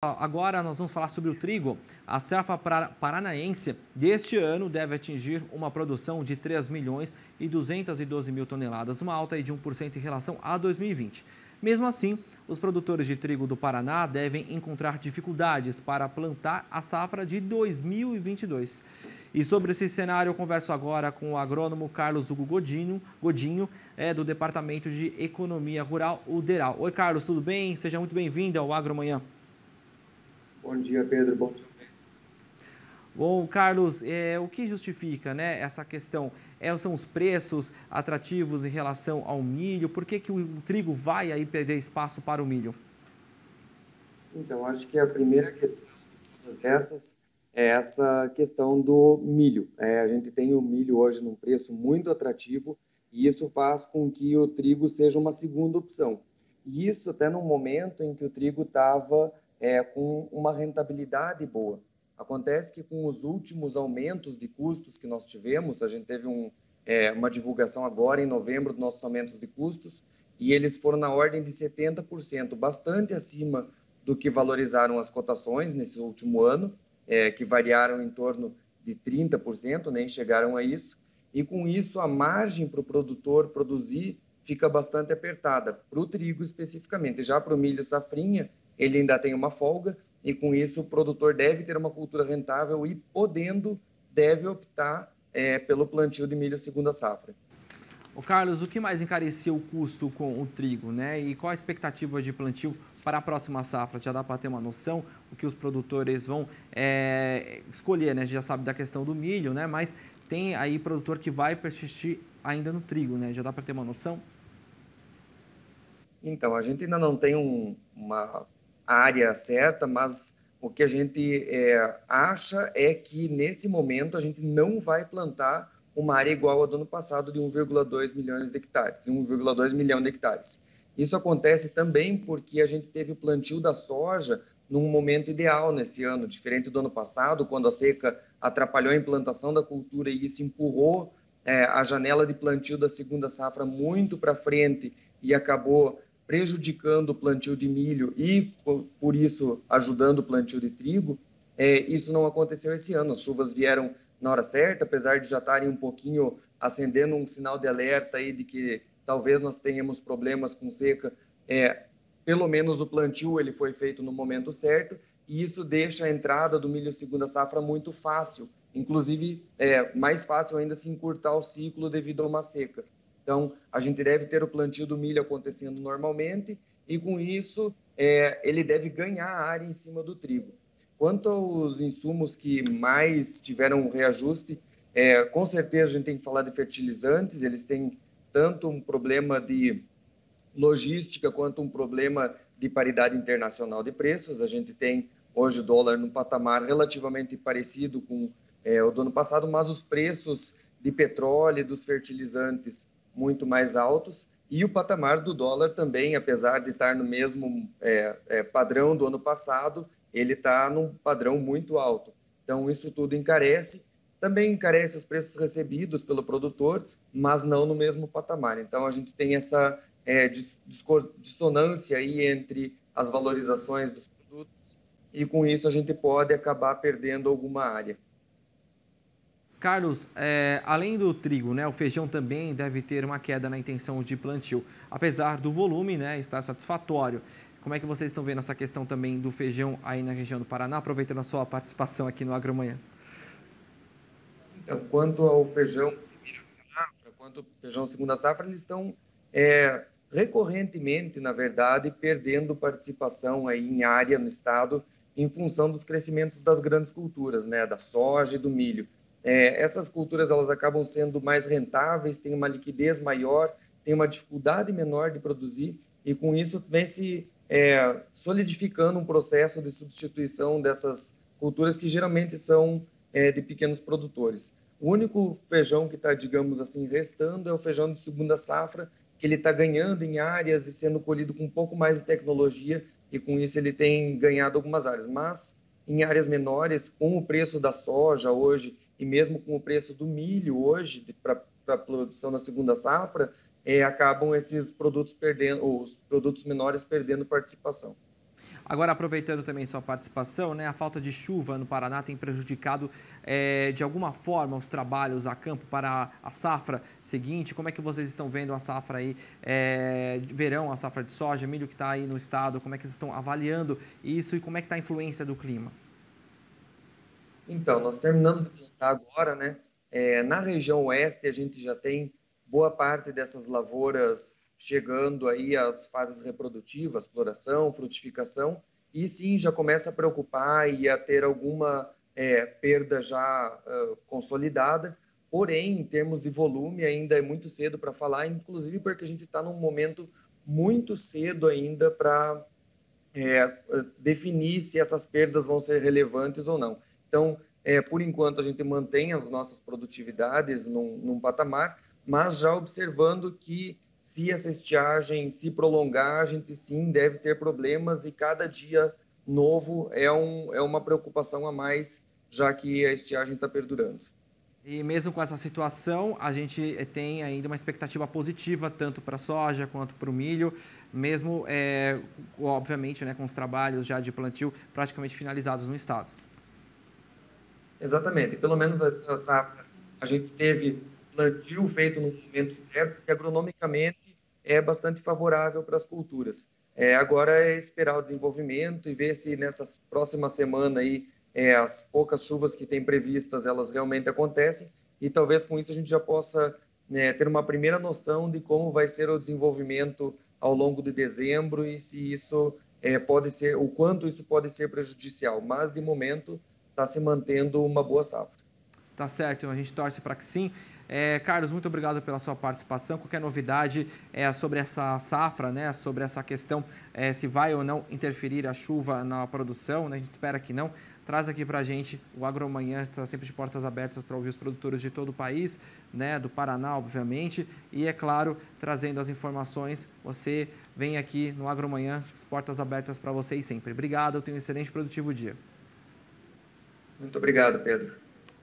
Agora nós vamos falar sobre o trigo. A safra paranaense deste ano deve atingir uma produção de 3 milhões e 212 mil toneladas, uma alta de 1% em relação a 2020. Mesmo assim, os produtores de trigo do Paraná devem encontrar dificuldades para plantar a safra de 2022. E sobre esse cenário, eu converso agora com o agrônomo Carlos Hugo Godinho, do Departamento de Economia Rural, o DERAL. Oi, Carlos, tudo bem? Seja muito bem-vindo ao Agromanhã. Bom dia, Pedro. Bom dia. Bom, Carlos, o que justifica, né, essa questão? São os preços atrativos em relação ao milho? Por que o trigo vai aí perder espaço para o milho? Então, acho que a primeira questão de todas essas é essa questão do milho. A gente tem o milho hoje num preço muito atrativo e isso faz com que o trigo seja uma segunda opção. E isso até no momento em que o trigo estava com uma rentabilidade boa. Acontece que com os últimos aumentos de custos que nós tivemos, a gente teve uma divulgação agora em novembro dos nossos aumentos de custos e eles foram na ordem de 70%, bastante acima do que valorizaram as cotações nesse último ano, que variaram em torno de 30%, nem chegaram a isso. E com isso, a margem para o produtor produzir fica bastante apertada, para o trigo especificamente. Já para o milho safrinha, ele ainda tem uma folga, e com isso o produtor deve ter uma cultura rentável e, podendo, deve optar pelo plantio de milho segunda safra. Ô Carlos, o que mais encareceu o custo com o trigo, né? E qual a expectativa de plantio para a próxima safra? Já dá para ter uma noção o que os produtores vão escolher, né? A gente já sabe da questão do milho, né? Mas tem aí produtor que vai persistir ainda no trigo, né? Já dá para ter uma noção? Então, a gente ainda não tem uma área certa, mas o que a gente acha é que nesse momento a gente não vai plantar uma área igual a do ano passado de 1,2 milhões de hectares, de 1,2 milhão de hectares. Isso acontece também porque a gente teve o plantio da soja num momento ideal nesse ano, diferente do ano passado, quando a seca atrapalhou a implantação da cultura e isso empurrou a janela de plantio da segunda safra muito para frente e acabou prejudicando o plantio de milho e, por isso, ajudando o plantio de trigo. Isso não aconteceu esse ano. As chuvas vieram na hora certa, apesar de já estarem um pouquinho acendendo um sinal de alerta aí de que talvez nós tenhamos problemas com seca. Pelo menos o plantio ele foi feito no momento certo e isso deixa a entrada do milho segunda safra muito fácil. Inclusive, mais fácil ainda se encurtar o ciclo devido a uma seca. Então, a gente deve ter o plantio do milho acontecendo normalmente e, com isso, ele deve ganhar área em cima do trigo. Quanto aos insumos que mais tiveram um reajuste, com certeza a gente tem que falar de fertilizantes, eles têm tanto um problema de logística quanto um problema de paridade internacional de preços. A gente tem hoje o dólar num patamar relativamente parecido com o do ano passado, mas os preços de petróleo e dos fertilizantes muito mais altos, e o patamar do dólar também, apesar de estar no mesmo padrão do ano passado, ele está num padrão muito alto. Então, isso tudo encarece, também encarece os preços recebidos pelo produtor, mas não no mesmo patamar. Então, a gente tem essa dissonância aí entre as valorizações dos produtos, e com isso a gente pode acabar perdendo alguma área. Carlos, além do trigo, né, o feijão também deve ter uma queda na intenção de plantio, apesar do volume, né, estar satisfatório. Como é que vocês estão vendo essa questão também do feijão aí na região do Paraná, aproveitando a sua participação aqui no Agromanhã? Então, quanto ao feijão primeira safra, quanto ao feijão segunda safra, eles estão recorrentemente, na verdade, perdendo participação aí em área no estado em função dos crescimentos das grandes culturas, né, da soja e do milho. Essas culturas elas acabam sendo mais rentáveis, têm uma liquidez maior, têm uma dificuldade menor de produzir e com isso vem se solidificando um processo de substituição dessas culturas que geralmente são de pequenos produtores. O único feijão que está, digamos assim, restando é o feijão de segunda safra, que ele está ganhando em áreas e sendo colhido com um pouco mais de tecnologia e com isso ele tem ganhado algumas áreas. Mas em áreas menores, com o preço da soja hoje e mesmo com o preço do milho hoje para a produção da segunda safra, acabam esses produtos perdendo, os produtos menores perdendo participação. Agora, aproveitando também sua participação, né, a falta de chuva no Paraná tem prejudicado de alguma forma os trabalhos a campo para a safra seguinte? Como é que vocês estão vendo a safra aí, de verão, a safra de soja, milho que está aí no estado? Como é que vocês estão avaliando isso e como é que está a influência do clima? Então, nós terminamos de plantar agora, né? Na região oeste, a gente já tem boa parte dessas lavouras chegando aí às fases reprodutivas, floração, frutificação, e sim, já começa a preocupar e a ter alguma perda já consolidada. Porém, em termos de volume, ainda é muito cedo para falar, inclusive porque a gente está num momento muito cedo ainda para definir se essas perdas vão ser relevantes ou não. Então, por enquanto, a gente mantém as nossas produtividades num patamar, mas já observando que se essa estiagem se prolongar, a gente sim deve ter problemas e cada dia novo é uma preocupação a mais, já que a estiagem está perdurando. E mesmo com essa situação, a gente tem ainda uma expectativa positiva, tanto para a soja quanto para o milho, mesmo, obviamente, né, com os trabalhos já de plantio praticamente finalizados no estado. Exatamente. Pelo menos essa safra, a gente teve plantio feito no momento certo, que agronomicamente é bastante favorável para as culturas. Agora é esperar o desenvolvimento e ver se nessas próximas semanas aí, as poucas chuvas que tem previstas, elas realmente acontecem e talvez com isso a gente já possa, né, ter uma primeira noção de como vai ser o desenvolvimento ao longo de dezembro e se isso pode ser, o quanto isso pode ser prejudicial. Mas de momento está se mantendo uma boa safra. Tá certo, a gente torce para que sim. Carlos, muito obrigado pela sua participação. Qualquer novidade sobre essa safra, né, sobre essa questão, se vai ou não interferir a chuva na produção, né, a gente espera que não. Traz aqui para a gente, o Agromanhã está sempre de portas abertas para ouvir os produtores de todo o país, né, do Paraná, obviamente, e é claro, trazendo as informações, você vem aqui no Agromanhã, as portas abertas para vocês sempre. Obrigado, tenha um excelente e produtivo dia. Muito obrigado, Pedro.